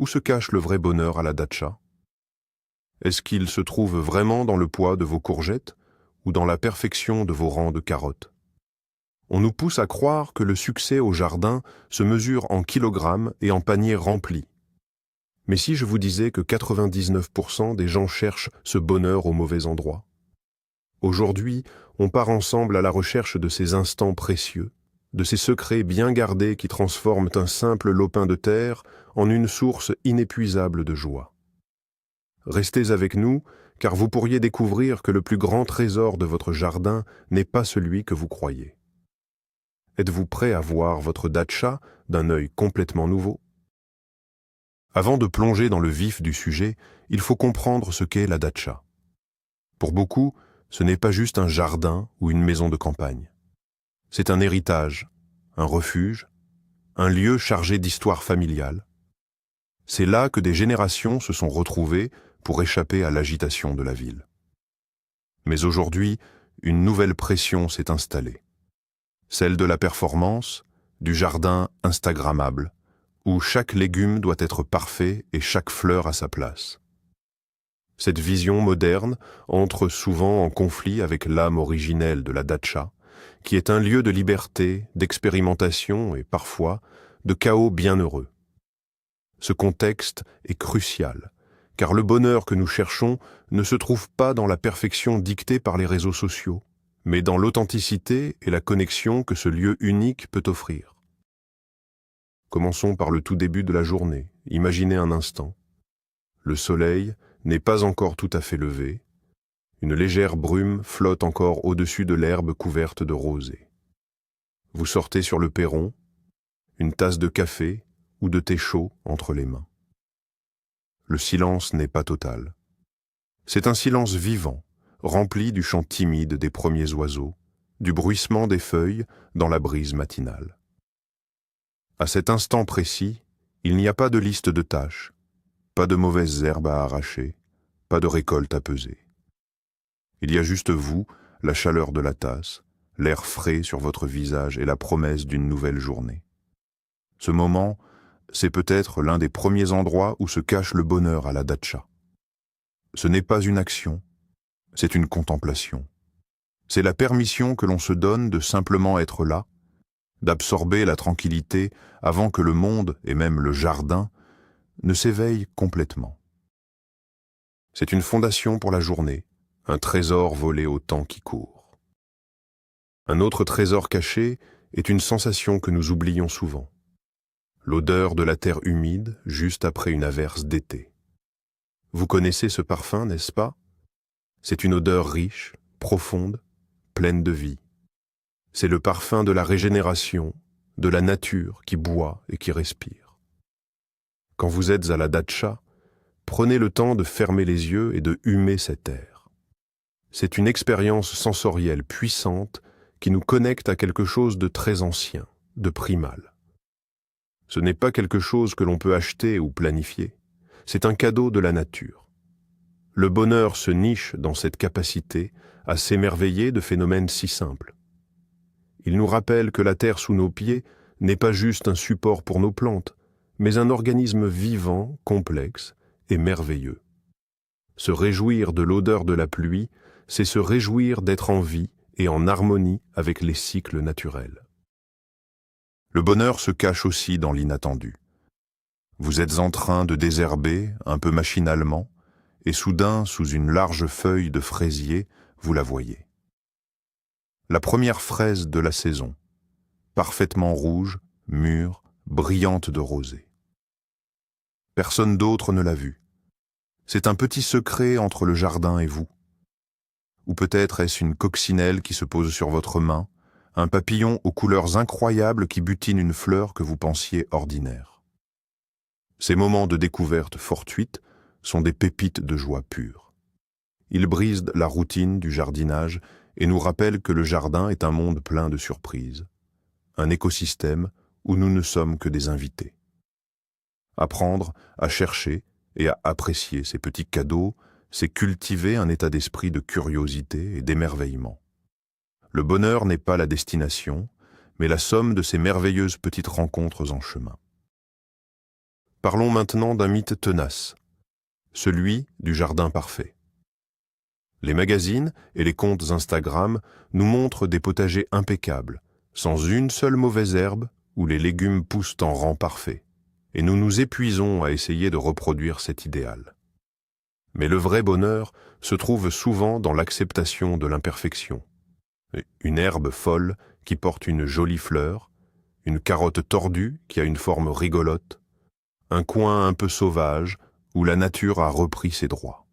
Où se cache le vrai bonheur à la datcha? Est-ce qu'il se trouve vraiment dans le poids de vos courgettes ou dans la perfection de vos rangs de carottes? On nous pousse à croire que le succès au jardin se mesure en kilogrammes et en paniers remplis. Mais si je vous disais que 99% des gens cherchent ce bonheur au mauvais endroit? Aujourd'hui, on part ensemble à la recherche de ces instants précieux, de ces secrets bien gardés qui transforment un simple lopin de terre en une source inépuisable de joie. Restez avec nous, car vous pourriez découvrir que le plus grand trésor de votre jardin n'est pas celui que vous croyez. Êtes-vous prêt à voir votre datcha d'un œil complètement nouveau? Avant de plonger dans le vif du sujet, il faut comprendre ce qu'est la datcha. Pour beaucoup, ce n'est pas juste un jardin ou une maison de campagne. C'est un héritage, un refuge, un lieu chargé d'histoire familiale. C'est là que des générations se sont retrouvées pour échapper à l'agitation de la ville. Mais aujourd'hui, une nouvelle pression s'est installée. Celle de la performance, du jardin instagrammable, où chaque légume doit être parfait et chaque fleur à sa place. Cette vision moderne entre souvent en conflit avec l'âme originelle de la datcha, qui est un lieu de liberté, d'expérimentation et parfois de chaos bienheureux. Ce contexte est crucial, car le bonheur que nous cherchons ne se trouve pas dans la perfection dictée par les réseaux sociaux, mais dans l'authenticité et la connexion que ce lieu unique peut offrir. Commençons par le tout début de la journée. Imaginez un instant. Le soleil n'est pas encore tout à fait levé. Une légère brume flotte encore au-dessus de l'herbe couverte de rosée. Vous sortez sur le perron, une tasse de café ou de thé chaud entre les mains. Le silence n'est pas total. C'est un silence vivant, rempli du chant timide des premiers oiseaux, du bruissement des feuilles dans la brise matinale. À cet instant précis, il n'y a pas de liste de tâches, pas de mauvaises herbes à arracher, pas de récolte à peser. Il y a juste vous, la chaleur de la tasse, l'air frais sur votre visage et la promesse d'une nouvelle journée. Ce moment, c'est peut-être l'un des premiers endroits où se cache le bonheur à la datcha. Ce n'est pas une action, c'est une contemplation. C'est la permission que l'on se donne de simplement être là, d'absorber la tranquillité avant que le monde, et même le jardin, ne s'éveille complètement. C'est une fondation pour la journée, un trésor volé au temps qui court. Un autre trésor caché est une sensation que nous oublions souvent. L'odeur de la terre humide juste après une averse d'été. Vous connaissez ce parfum, n'est-ce pas? C'est une odeur riche, profonde, pleine de vie. C'est le parfum de la régénération, de la nature qui boit et qui respire. Quand vous êtes à la datcha, prenez le temps de fermer les yeux et de humer cet air. C'est une expérience sensorielle puissante qui nous connecte à quelque chose de très ancien, de primal. Ce n'est pas quelque chose que l'on peut acheter ou planifier, c'est un cadeau de la nature. Le bonheur se niche dans cette capacité à s'émerveiller de phénomènes si simples. Il nous rappelle que la terre sous nos pieds n'est pas juste un support pour nos plantes, mais un organisme vivant, complexe et merveilleux. Se réjouir de l'odeur de la pluie, c'est se réjouir d'être en vie et en harmonie avec les cycles naturels. Le bonheur se cache aussi dans l'inattendu. Vous êtes en train de désherber, un peu machinalement, et soudain, sous une large feuille de fraisier, vous la voyez. La première fraise de la saison, parfaitement rouge, mûre, brillante de rosée. Personne d'autre ne l'a vue. C'est un petit secret entre le jardin et vous. Ou peut-être est-ce une coccinelle qui se pose sur votre main, un papillon aux couleurs incroyables qui butine une fleur que vous pensiez ordinaire. Ces moments de découverte fortuite sont des pépites de joie pure. Ils brisent la routine du jardinage et nous rappellent que le jardin est un monde plein de surprises, un écosystème où nous ne sommes que des invités. Apprendre à chercher et à apprécier ces petits cadeaux, c'est cultiver un état d'esprit de curiosité et d'émerveillement. Le bonheur n'est pas la destination, mais la somme de ces merveilleuses petites rencontres en chemin. Parlons maintenant d'un mythe tenace, celui du jardin parfait. Les magazines et les comptes Instagram nous montrent des potagers impeccables, sans une seule mauvaise herbe, où les légumes poussent en rang parfait, et nous nous épuisons à essayer de reproduire cet idéal. Mais le vrai bonheur se trouve souvent dans l'acceptation de l'imperfection. Une herbe folle qui porte une jolie fleur, une carotte tordue qui a une forme rigolote, un coin un peu sauvage où la nature a repris ses droits.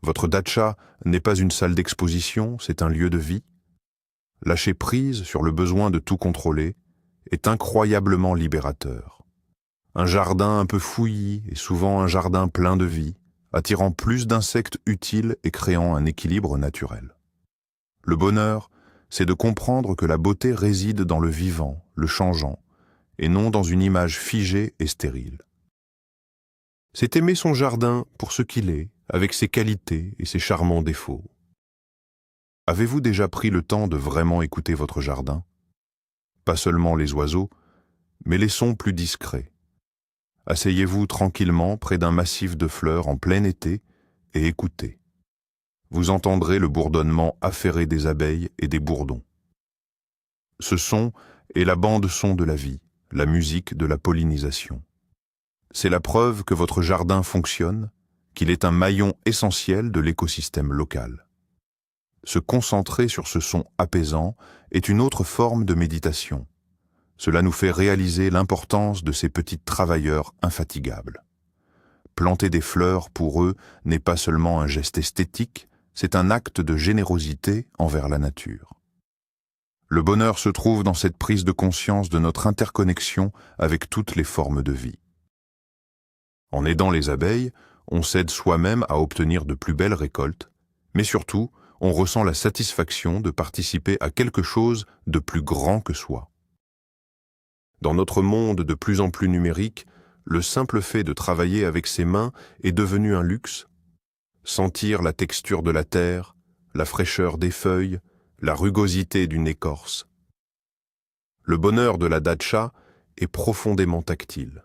Votre datcha n'est pas une salle d'exposition, c'est un lieu de vie. Lâcher prise sur le besoin de tout contrôler est incroyablement libérateur. Un jardin un peu fouillis est souvent un jardin plein de vie, attirant plus d'insectes utiles et créant un équilibre naturel. Le bonheur, c'est de comprendre que la beauté réside dans le vivant, le changeant, et non dans une image figée et stérile. C'est aimer son jardin pour ce qu'il est, avec ses qualités et ses charmants défauts. Avez-vous déjà pris le temps de vraiment écouter votre jardin? Pas seulement les oiseaux, mais les sons plus discrets. Asseyez-vous tranquillement près d'un massif de fleurs en plein été et écoutez. Vous entendrez le bourdonnement affairé des abeilles et des bourdons. Ce son est la bande-son de la vie, la musique de la pollinisation. C'est la preuve que votre jardin fonctionne, qu'il est un maillon essentiel de l'écosystème local. Se concentrer sur ce son apaisant est une autre forme de méditation. Cela nous fait réaliser l'importance de ces petits travailleurs infatigables. Planter des fleurs pour eux n'est pas seulement un geste esthétique, c'est un acte de générosité envers la nature. Le bonheur se trouve dans cette prise de conscience de notre interconnexion avec toutes les formes de vie. En aidant les abeilles, on s'aide soi-même à obtenir de plus belles récoltes, mais surtout, on ressent la satisfaction de participer à quelque chose de plus grand que soi. Dans notre monde de plus en plus numérique, le simple fait de travailler avec ses mains est devenu un luxe. Sentir la texture de la terre, la fraîcheur des feuilles, la rugosité d'une écorce. Le bonheur de la datcha est profondément tactile.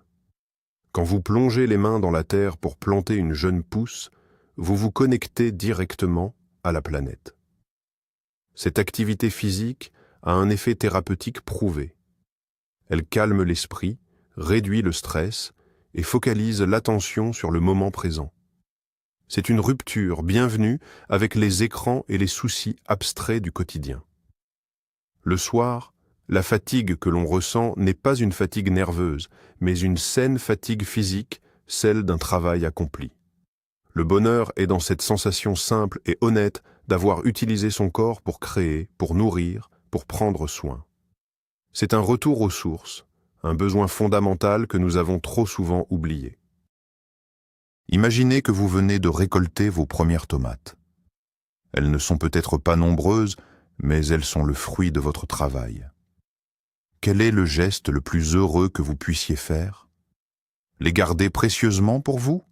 Quand vous plongez les mains dans la terre pour planter une jeune pousse, vous vous connectez directement à la planète. Cette activité physique a un effet thérapeutique prouvé. Elle calme l'esprit, réduit le stress et focalise l'attention sur le moment présent. C'est une rupture bienvenue avec les écrans et les soucis abstraits du quotidien. Le soir, la fatigue que l'on ressent n'est pas une fatigue nerveuse, mais une saine fatigue physique, celle d'un travail accompli. Le bonheur est dans cette sensation simple et honnête d'avoir utilisé son corps pour créer, pour nourrir, pour prendre soin. C'est un retour aux sources, un besoin fondamental que nous avons trop souvent oublié. Imaginez que vous venez de récolter vos premières tomates. Elles ne sont peut-être pas nombreuses, mais elles sont le fruit de votre travail. Quel est le geste le plus heureux que vous puissiez faire? Les garder précieusement pour vous?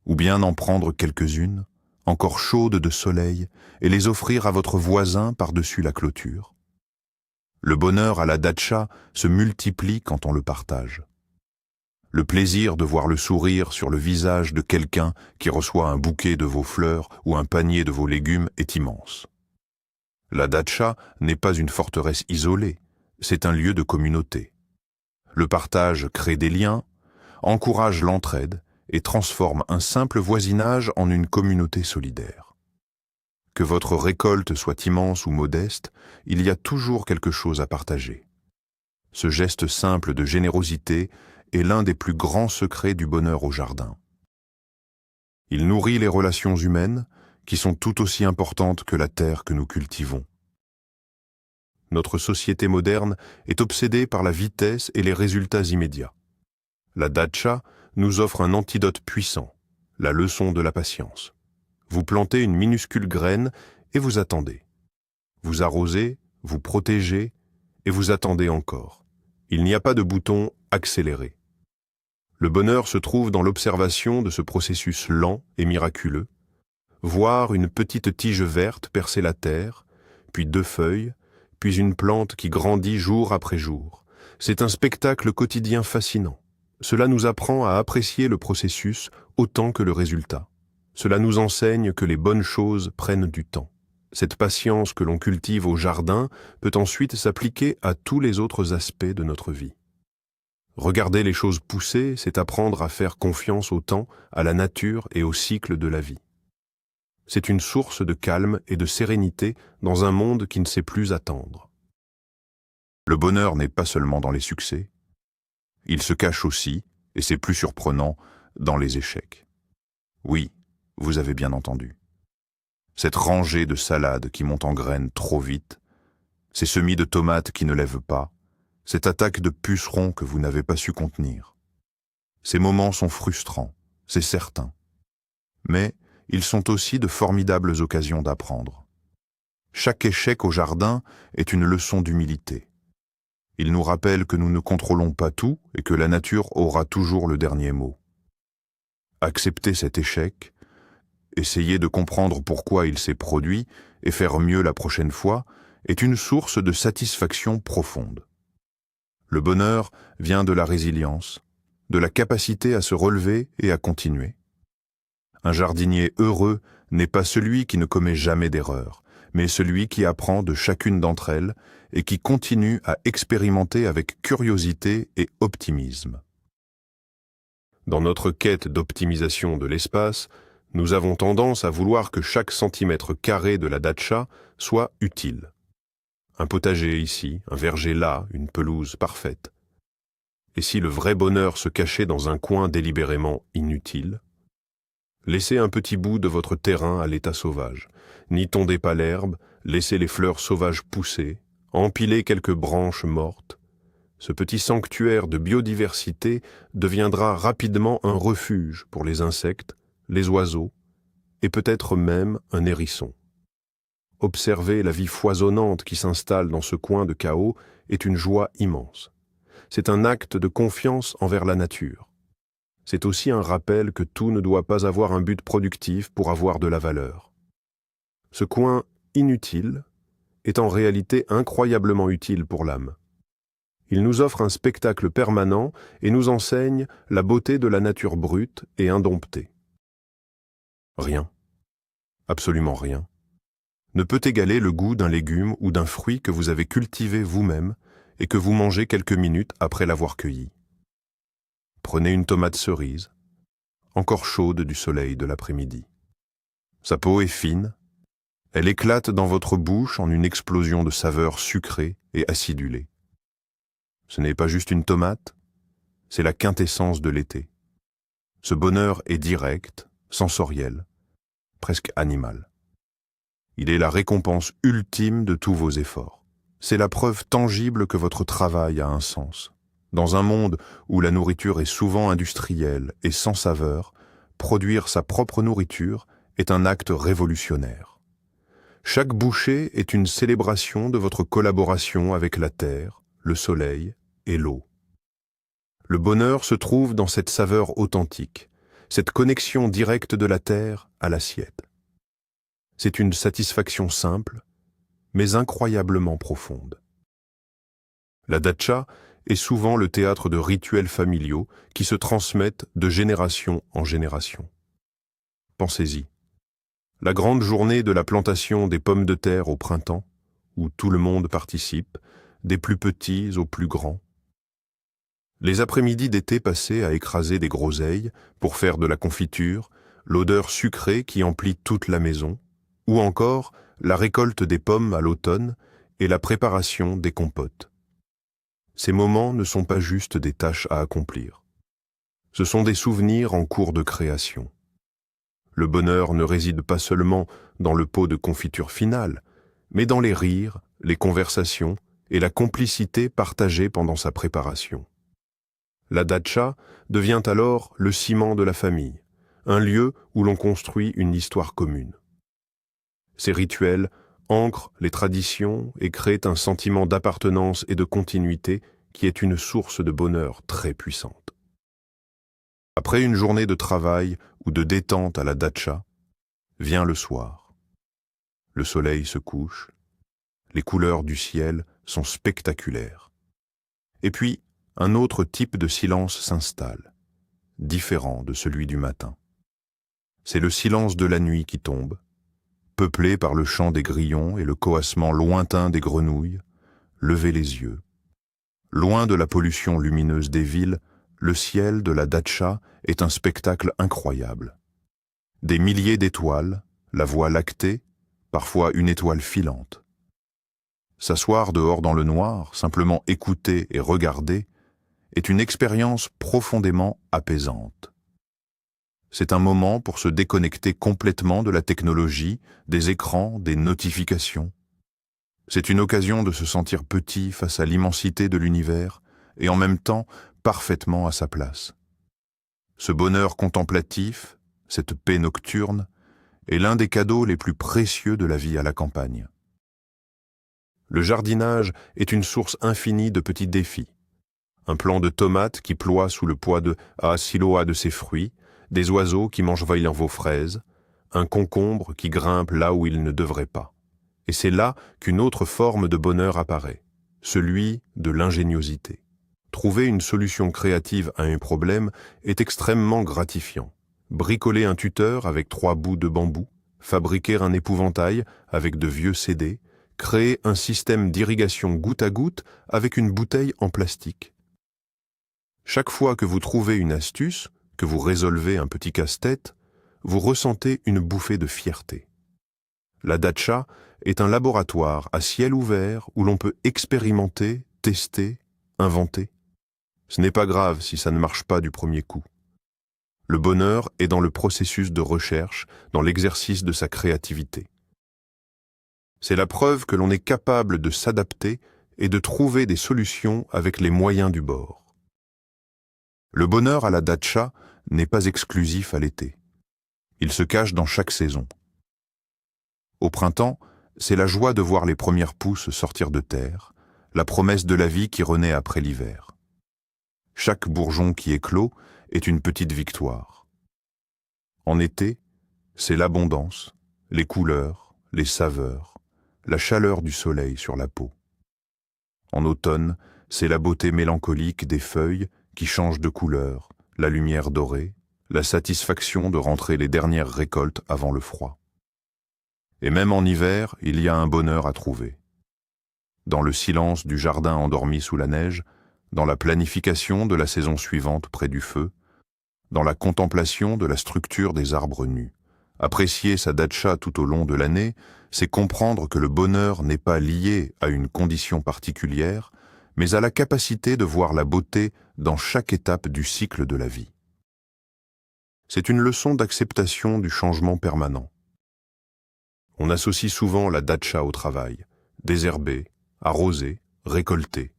Ou bien en prendre quelques-unes, encore chaudes de soleil, et les offrir à votre voisin par-dessus la clôture? Le bonheur à la datcha se multiplie quand on le partage. Le plaisir de voir le sourire sur le visage de quelqu'un qui reçoit un bouquet de vos fleurs ou un panier de vos légumes est immense. La datcha n'est pas une forteresse isolée, c'est un lieu de communauté. Le partage crée des liens, encourage l'entraide et transforme un simple voisinage en une communauté solidaire. Que votre récolte soit immense ou modeste, il y a toujours quelque chose à partager. Ce geste simple de générosité est l'un des plus grands secrets du bonheur au jardin. Il nourrit les relations humaines, qui sont tout aussi importantes que la terre que nous cultivons. Notre société moderne est obsédée par la vitesse et les résultats immédiats. La datcha nous offre un antidote puissant, la leçon de la patience. Vous plantez une minuscule graine et vous attendez. Vous arrosez, vous protégez et vous attendez encore. Il n'y a pas de bouton accéléré. Le bonheur se trouve dans l'observation de ce processus lent et miraculeux. Voir une petite tige verte percer la terre, puis 2 feuilles, puis une plante qui grandit jour après jour. C'est un spectacle quotidien fascinant. Cela nous apprend à apprécier le processus autant que le résultat. Cela nous enseigne que les bonnes choses prennent du temps. Cette patience que l'on cultive au jardin peut ensuite s'appliquer à tous les autres aspects de notre vie. Regarder les choses pousser, c'est apprendre à faire confiance au temps, à la nature et au cycle de la vie. C'est une source de calme et de sérénité dans un monde qui ne sait plus attendre. Le bonheur n'est pas seulement dans les succès, il se cache aussi, et c'est plus surprenant, dans les échecs. Oui, vous avez bien entendu. Cette rangée de salades qui monte en graines trop vite, ces semis de tomates qui ne lèvent pas, cette attaque de pucerons que vous n'avez pas su contenir. Ces moments sont frustrants, c'est certain. Mais ils sont aussi de formidables occasions d'apprendre. Chaque échec au jardin est une leçon d'humilité. Il nous rappelle que nous ne contrôlons pas tout et que la nature aura toujours le dernier mot. Accepter cet échec, essayer de comprendre pourquoi il s'est produit et faire mieux la prochaine fois est une source de satisfaction profonde. Le bonheur vient de la résilience, de la capacité à se relever et à continuer. Un jardinier heureux n'est pas celui qui ne commet jamais d'erreurs, mais celui qui apprend de chacune d'entre elles et qui continue à expérimenter avec curiosité et optimisme. Dans notre quête d'optimisation de l'espace, nous avons tendance à vouloir que chaque centimètre carré de la datcha soit utile. Un potager ici, un verger là, une pelouse parfaite. Et si le vrai bonheur se cachait dans un coin délibérément inutile? Laissez un petit bout de votre terrain à l'état sauvage. N'y tondez pas l'herbe, laissez les fleurs sauvages pousser, empilez quelques branches mortes. Ce petit sanctuaire de biodiversité deviendra rapidement un refuge pour les insectes, les oiseaux et peut-être même un hérisson. Observer la vie foisonnante qui s'installe dans ce coin de chaos est une joie immense. C'est un acte de confiance envers la nature. C'est aussi un rappel que tout ne doit pas avoir un but productif pour avoir de la valeur. Ce coin inutile est en réalité incroyablement utile pour l'âme. Il nous offre un spectacle permanent et nous enseigne la beauté de la nature brute et indomptée. Rien, absolument rien, ne peut égaler le goût d'un légume ou d'un fruit que vous avez cultivé vous-même et que vous mangez quelques minutes après l'avoir cueilli. Prenez une tomate cerise, encore chaude du soleil de l'après-midi. Sa peau est fine, elle éclate dans votre bouche en une explosion de saveurs sucrées et acidulées. Ce n'est pas juste une tomate, c'est la quintessence de l'été. Ce bonheur est direct, sensoriel, presque animal. Il est la récompense ultime de tous vos efforts. C'est la preuve tangible que votre travail a un sens. Dans un monde où la nourriture est souvent industrielle et sans saveur, produire sa propre nourriture est un acte révolutionnaire. Chaque bouchée est une célébration de votre collaboration avec la terre, le soleil et l'eau. Le bonheur se trouve dans cette saveur authentique, cette connexion directe de la terre à l'assiette. C'est une satisfaction simple, mais incroyablement profonde. La datcha est souvent le théâtre de rituels familiaux qui se transmettent de génération en génération. Pensez-y. La grande journée de la plantation des pommes de terre au printemps, où tout le monde participe, des plus petits aux plus grands. Les après-midi d'été passés à écraser des groseilles pour faire de la confiture, l'odeur sucrée qui emplit toute la maison, ou encore la récolte des pommes à l'automne et la préparation des compotes. Ces moments ne sont pas juste des tâches à accomplir. Ce sont des souvenirs en cours de création. Le bonheur ne réside pas seulement dans le pot de confiture finale, mais dans les rires, les conversations et la complicité partagée pendant sa préparation. La datcha devient alors le ciment de la famille, un lieu où l'on construit une histoire commune. Ces rituels ancrent les traditions et créent un sentiment d'appartenance et de continuité qui est une source de bonheur très puissante. Après une journée de travail ou de détente à la datcha, vient le soir. Le soleil se couche, les couleurs du ciel sont spectaculaires. Et puis, un autre type de silence s'installe, différent de celui du matin. C'est le silence de la nuit qui tombe, peuplé par le chant des grillons et le coassement lointain des grenouilles. Levez les yeux. Loin de la pollution lumineuse des villes, le ciel de la datcha est un spectacle incroyable. Des milliers d'étoiles, la Voie lactée, parfois une étoile filante. S'asseoir dehors dans le noir, simplement écouter et regarder, est une expérience profondément apaisante. C'est un moment pour se déconnecter complètement de la technologie, des écrans, des notifications. C'est une occasion de se sentir petit face à l'immensité de l'univers et en même temps parfaitement à sa place. Ce bonheur contemplatif, cette paix nocturne, est l'un des cadeaux les plus précieux de la vie à la campagne. Le jardinage est une source infinie de petits défis. Un plant de tomates qui ploie sous le poids de siloa de ses fruits, des oiseaux qui mangent vos fraises, un concombre qui grimpe là où il ne devrait pas. Et c'est là qu'une autre forme de bonheur apparaît, celui de l'ingéniosité. Trouver une solution créative à un problème est extrêmement gratifiant. Bricoler un tuteur avec 3 bouts de bambou, fabriquer un épouvantail avec de vieux CD, créer un système d'irrigation goutte à goutte avec une bouteille en plastique. Chaque fois que vous trouvez une astuce, que vous résolvez un petit casse-tête, vous ressentez une bouffée de fierté. La datcha est un laboratoire à ciel ouvert où l'on peut expérimenter, tester, inventer. Ce n'est pas grave si ça ne marche pas du premier coup. Le bonheur est dans le processus de recherche, dans l'exercice de sa créativité. C'est la preuve que l'on est capable de s'adapter et de trouver des solutions avec les moyens du bord. Le bonheur à la datcha n'est pas exclusif à l'été. Il se cache dans chaque saison. Au printemps, c'est la joie de voir les premières pousses sortir de terre, la promesse de la vie qui renaît après l'hiver. Chaque bourgeon qui éclot est une petite victoire. En été, c'est l'abondance, les couleurs, les saveurs, la chaleur du soleil sur la peau. En automne, c'est la beauté mélancolique des feuilles qui changent de couleur, la lumière dorée, la satisfaction de rentrer les dernières récoltes avant le froid. Et même en hiver, il y a un bonheur à trouver. Dans le silence du jardin endormi sous la neige, dans la planification de la saison suivante près du feu, dans la contemplation de la structure des arbres nus. Apprécier sa datcha tout au long de l'année, c'est comprendre que le bonheur n'est pas lié à une condition particulière, mais à la capacité de voir la beauté dans chaque étape du cycle de la vie. C'est une leçon d'acceptation du changement permanent. On associe souvent la datcha au travail, désherber, arroser, récolter.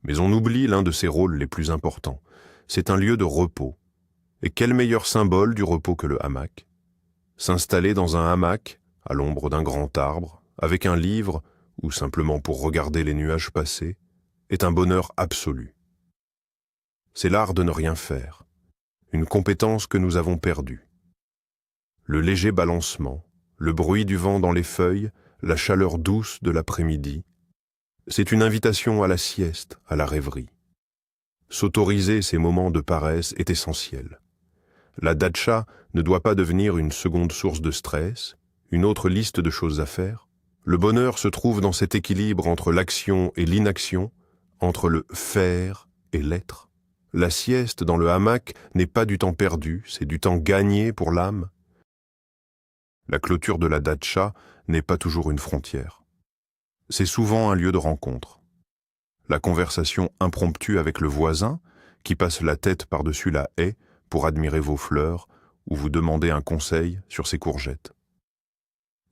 Mais on oublie l'un de ses rôles les plus importants. C'est un lieu de repos. Et quel meilleur symbole du repos que le hamac? S'installer dans un hamac, à l'ombre d'un grand arbre, avec un livre, ou simplement pour regarder les nuages passer, est un bonheur absolu. C'est l'art de ne rien faire, une compétence que nous avons perdue. Le léger balancement, le bruit du vent dans les feuilles, la chaleur douce de l'après-midi, c'est une invitation à la sieste, à la rêverie. S'autoriser ces moments de paresse est essentiel. La datcha ne doit pas devenir une seconde source de stress, une autre liste de choses à faire. Le bonheur se trouve dans cet équilibre entre l'action et l'inaction, entre le faire et l'être. La sieste dans le hamac n'est pas du temps perdu, c'est du temps gagné pour l'âme. La clôture de la datcha n'est pas toujours une frontière. C'est souvent un lieu de rencontre. La conversation impromptue avec le voisin, qui passe la tête par-dessus la haie pour admirer vos fleurs ou vous demander un conseil sur ses courgettes.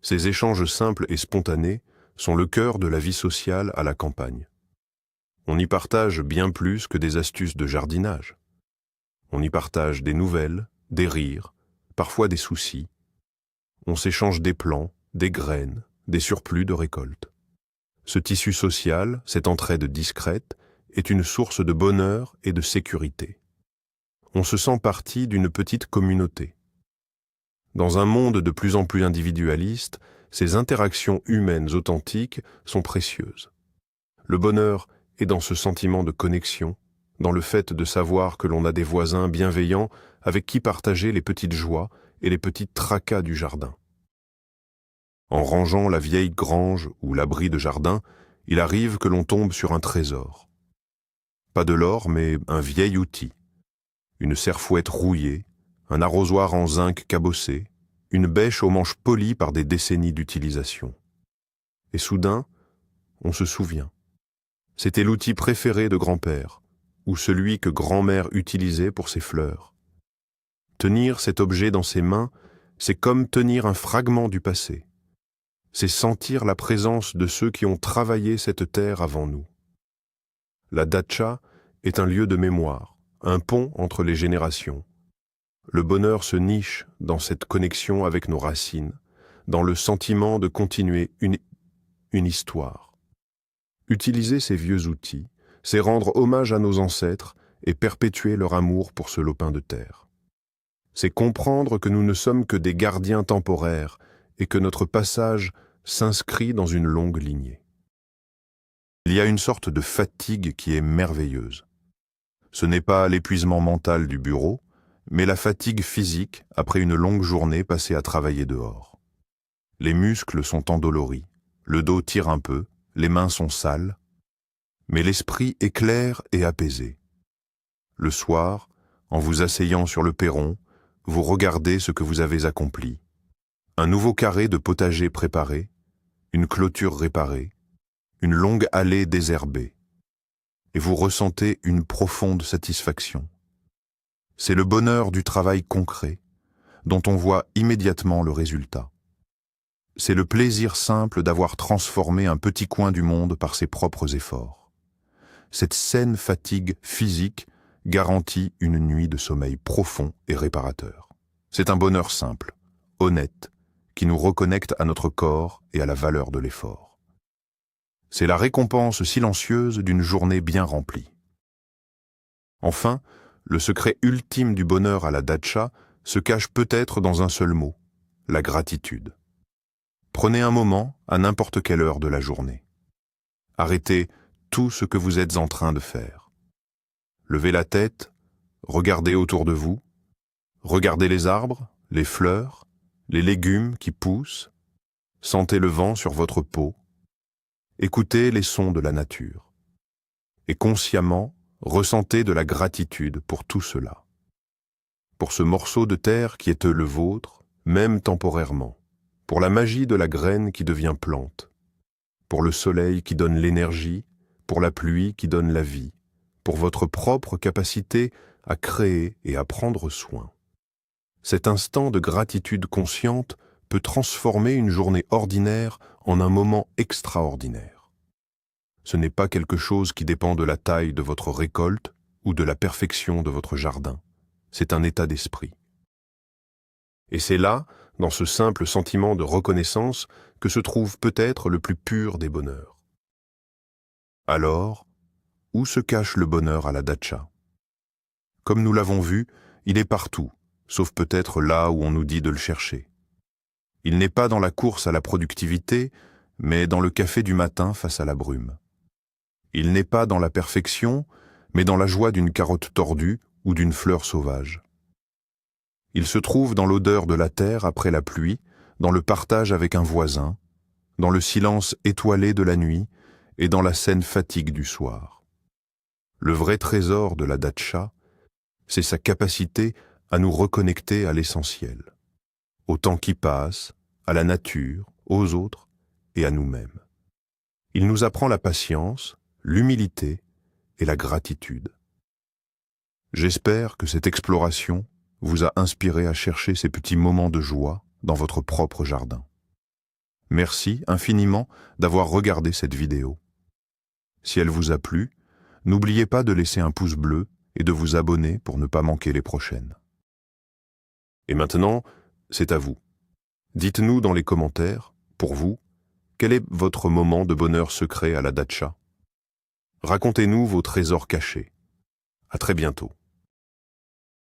Ces échanges simples et spontanés sont le cœur de la vie sociale à la campagne. On y partage bien plus que des astuces de jardinage. On y partage des nouvelles, des rires, parfois des soucis. On s'échange des plants, des graines, des surplus de récolte. Ce tissu social, cette entraide discrète, est une source de bonheur et de sécurité. On se sent partie d'une petite communauté. Dans un monde de plus en plus individualiste, ces interactions humaines authentiques sont précieuses. Le bonheur est dans ce sentiment de connexion, dans le fait de savoir que l'on a des voisins bienveillants avec qui partager les petites joies et les petits tracas du jardin. En rangeant la vieille grange ou l'abri de jardin, il arrive que l'on tombe sur un trésor. Pas de l'or, mais un vieil outil. Une serfouette rouillée, un arrosoir en zinc cabossé, une bêche aux manches polies par des décennies d'utilisation. Et soudain, on se souvient. C'était l'outil préféré de grand-père, ou celui que grand-mère utilisait pour ses fleurs. Tenir cet objet dans ses mains, c'est comme tenir un fragment du passé. C'est sentir la présence de ceux qui ont travaillé cette terre avant nous. La datcha est un lieu de mémoire, un pont entre les générations. Le bonheur se niche dans cette connexion avec nos racines, dans le sentiment de continuer une histoire. Utiliser ces vieux outils, c'est rendre hommage à nos ancêtres et perpétuer leur amour pour ce lopin de terre. C'est comprendre que nous ne sommes que des gardiens temporaires et que notre passage s'inscrit dans une longue lignée. Il y a une sorte de fatigue qui est merveilleuse. Ce n'est pas l'épuisement mental du bureau, mais la fatigue physique après une longue journée passée à travailler dehors. Les muscles sont endoloris, le dos tire un peu, les mains sont sales, mais l'esprit est clair et apaisé. Le soir, en vous asseyant sur le perron, vous regardez ce que vous avez accompli. Un nouveau carré de potager préparé, une clôture réparée, une longue allée désherbée. Et vous ressentez une profonde satisfaction. C'est le bonheur du travail concret, dont on voit immédiatement le résultat. C'est le plaisir simple d'avoir transformé un petit coin du monde par ses propres efforts. Cette saine fatigue physique garantit une nuit de sommeil profond et réparateur. C'est un bonheur simple, honnête, qui nous reconnecte à notre corps et à la valeur de l'effort. C'est la récompense silencieuse d'une journée bien remplie. Enfin, le secret ultime du bonheur à la datcha se cache peut-être dans un seul mot, la gratitude. Prenez un moment à n'importe quelle heure de la journée. Arrêtez tout ce que vous êtes en train de faire. Levez la tête, regardez autour de vous, regardez les arbres, les fleurs, les légumes qui poussent, sentez le vent sur votre peau, écoutez les sons de la nature. Et consciemment, ressentez de la gratitude pour tout cela. Pour ce morceau de terre qui est le vôtre, même temporairement. Pour la magie de la graine qui devient plante. Pour le soleil qui donne l'énergie, pour la pluie qui donne la vie. Pour votre propre capacité à créer et à prendre soin. Cet instant de gratitude consciente peut transformer une journée ordinaire en un moment extraordinaire. Ce n'est pas quelque chose qui dépend de la taille de votre récolte ou de la perfection de votre jardin. C'est un état d'esprit. Et c'est là, dans ce simple sentiment de reconnaissance, que se trouve peut-être le plus pur des bonheurs. Alors, où se cache le bonheur à la datcha? Comme nous l'avons vu, il est partout, sauf peut-être là où on nous dit de le chercher. Il n'est pas dans la course à la productivité, mais dans le café du matin face à la brume. Il n'est pas dans la perfection, mais dans la joie d'une carotte tordue ou d'une fleur sauvage. Il se trouve dans l'odeur de la terre après la pluie, dans le partage avec un voisin, dans le silence étoilé de la nuit et dans la saine fatigue du soir. Le vrai trésor de la datcha, c'est sa capacité à nous reconnecter à l'essentiel, au temps qui passe, à la nature, aux autres et à nous-mêmes. Il nous apprend la patience, l'humilité et la gratitude. J'espère que cette exploration vous a inspiré à chercher ces petits moments de joie dans votre propre jardin. Merci infiniment d'avoir regardé cette vidéo. Si elle vous a plu, n'oubliez pas de laisser un pouce bleu et de vous abonner pour ne pas manquer les prochaines. Et maintenant, c'est à vous. Dites-nous dans les commentaires, pour vous, quel est votre moment de bonheur secret à la datcha? Racontez-nous vos trésors cachés. À très bientôt.